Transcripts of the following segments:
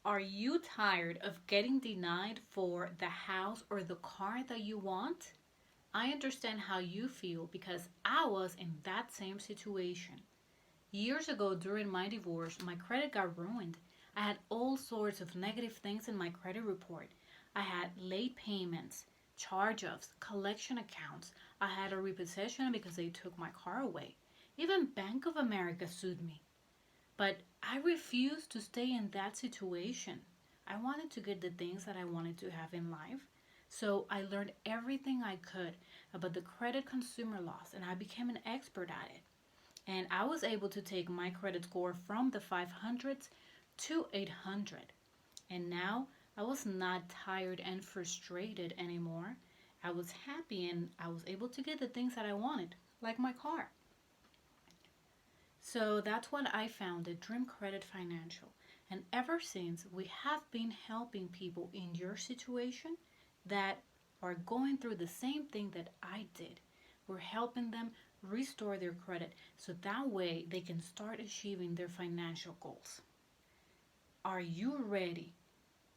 Are you tired of getting denied for the house or the car that you want? I understand how you feel because I was in that same situation. Years ago, during my divorce, my credit got ruined. I had all sorts of negative things in my credit report. I had late payments, charge offs, collection accounts. I had a repossession because they took my car away. Even Bank of America sued me. But I refused to stay in that situation. I wanted to get the things that I wanted to have in life. So I learned everything I could about the credit consumer laws and I became an expert at it. And I was able to take my credit score from the 500s to 800. And now I was not tired and frustrated anymore. I was happy and I was able to get the things that I wanted, like my car. So that's what I founded Dream Credit Financial. And ever since, we have been helping people in your situation that are going through the same thing that I did. We're helping them restore their credit so that way they can start achieving their financial goals. Are you ready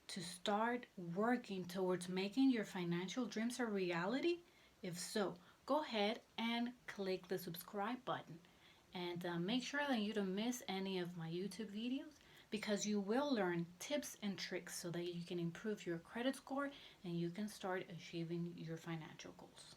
to start working towards making your financial dreams a reality? If so, go ahead and click the subscribe button and make sure that you don't miss any of my YouTube videos because you will learn tips and tricks so that you can improve your credit score and you can start achieving your financial goals.